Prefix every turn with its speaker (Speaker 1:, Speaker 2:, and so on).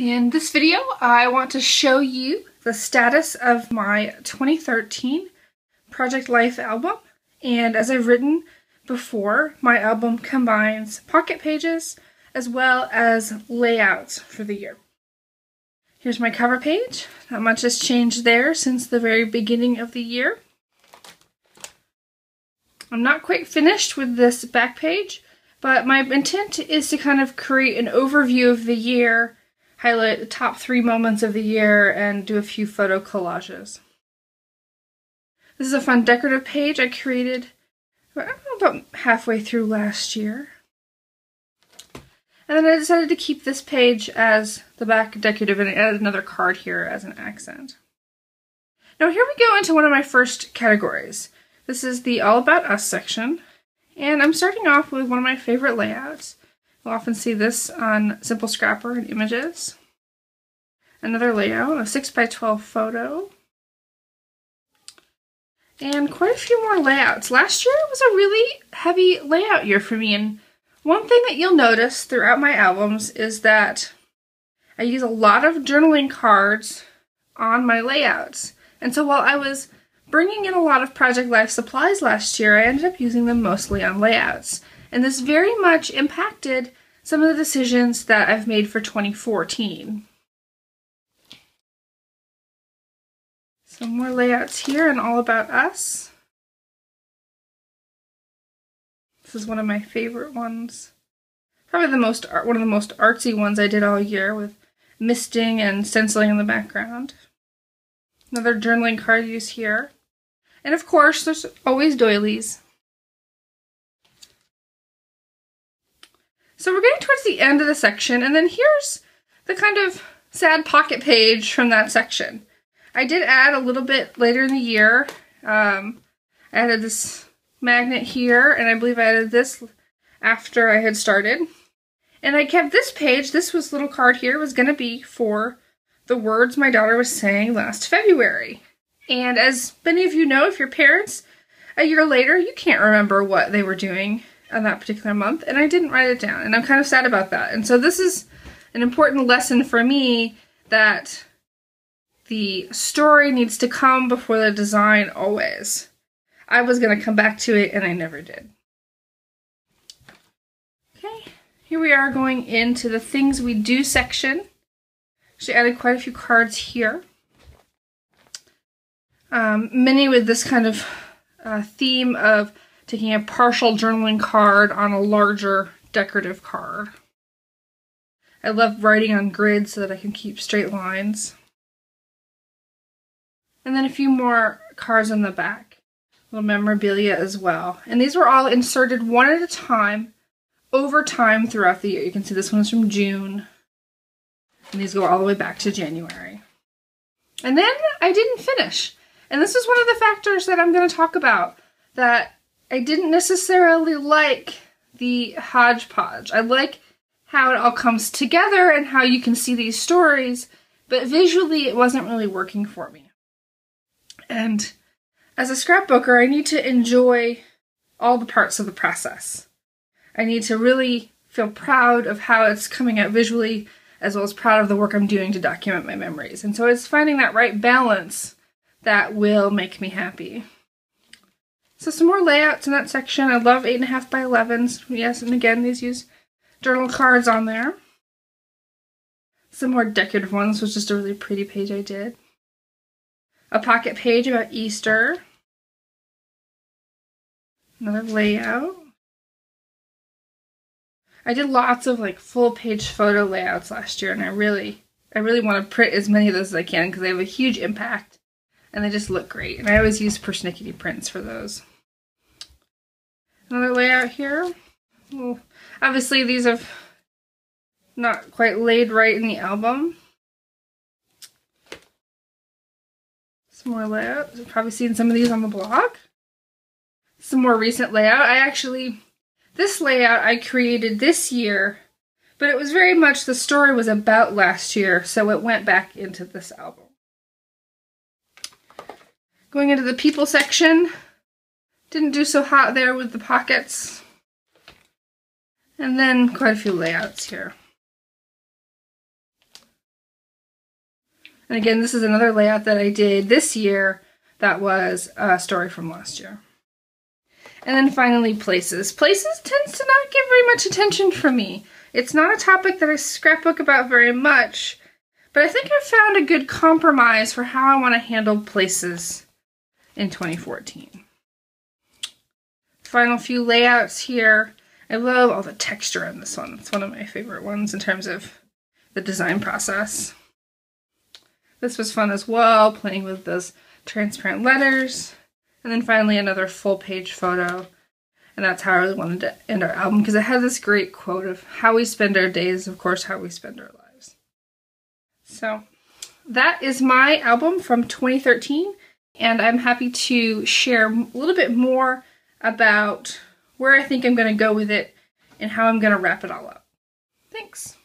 Speaker 1: In this video, I want to show you the status of my 2013 Project Life album. And as I've written before, my album combines pocket pages as well as layouts for the year. Here's my cover page. Not much has changed there since the very beginning of the year. I'm not quite finished with this back page, but my intent is to kind of create an overview of the year, highlight the top 3 moments of the year, and do a few photo collages. This is a fun decorative page I created about halfway through last year. And then I decided to keep this page as the back decorative and add another card here as an accent. Now here we go into one of my first categories. This is the All About Us section, and I'm starting off with one of my favorite layouts. You'll often see this on Simple Scrapper and Images. Another layout, a 6x12 photo. And quite a few more layouts. Last year was a really heavy layout year for me, and one thing that you'll notice throughout my albums is that I use a lot of journaling cards on my layouts. And so while I was bringing in a lot of Project Life supplies last year, I ended up using them mostly on layouts. And this very much impacted some of the decisions that I've made for 2014. Some more layouts here and All About Us. This is one of my favorite ones. Probably one of the most artsy ones I did all year, with misting and stenciling in the background. Another journaling card use here. And of course, there's always doilies. So we're getting towards the end of the section, and then here's the kind of sad pocket page from that section. I did add a little bit later in the year. I added this magnet here, and I believe I added this after I had started. And I kept this page, this little card here, was going to be for the words my daughter was saying last February. And as many of you know, if you're parents, a year later, you can't remember what they were doing on that particular month, and I didn't write it down, and I'm kind of sad about that. And so this is an important lesson for me, that the story needs to come before the design always. I was going to come back to it, and I never did. Okay, here we are going into the Things We Do section. Actually added quite a few cards here. Many with this kind of theme of taking a partial journaling card on a larger decorative card. I love writing on grids so that I can keep straight lines. And then a few more cards on the back. Little memorabilia as well. And these were all inserted one at a time, over time throughout the year. You can see this one's from June. And these go all the way back to January. And then I didn't finish. And this is one of the factors that I'm going to talk about, that I didn't necessarily like the hodgepodge. I like how it all comes together and how you can see these stories, but visually it wasn't really working for me. And as a scrapbooker, I need to enjoy all the parts of the process. I need to really feel proud of how it's coming out visually, as well as proud of the work I'm doing to document my memories. And so it's finding that right balance that will make me happy. So some more layouts in that section. I love 8.5 by 11s. Yes, and again, these use journal cards on there. Some more decorative ones. Was just a really pretty page I did. A pocket page about Easter. Another layout. I did lots of like full page photo layouts last year, and I really want to print as many of those as I can because they have a huge impact and they just look great. And I always use persnickety prints for those. Another layout here. Well, obviously these have not quite laid right in the album. Some more layouts. You've probably seen some of these on the blog. Some more recent layout. This layout I created this year, but it was very much the story was about last year, so it went back into this album. Going into the people section, didn't do so hot there with the pockets. And then quite a few layouts here. And again, this is another layout that I did this year that was a story from last year. And then finally, places. Places tends to not get very much attention from me. It's not a topic that I scrapbook about very much, but I think I've found a good compromise for how I want to handle places in 2014. Final few layouts here. I love all the texture in this one. It's one of my favorite ones in terms of the design process. This was fun as well, playing with those transparent letters. And then finally another full page photo. And that's how I really wanted to end our album, because it had this great quote of how we spend our days, of course, how we spend our lives. So that is my album from 2013. And I'm happy to share a little bit more about where I think I'm going to go with it and how I'm going to wrap it all up. Thanks.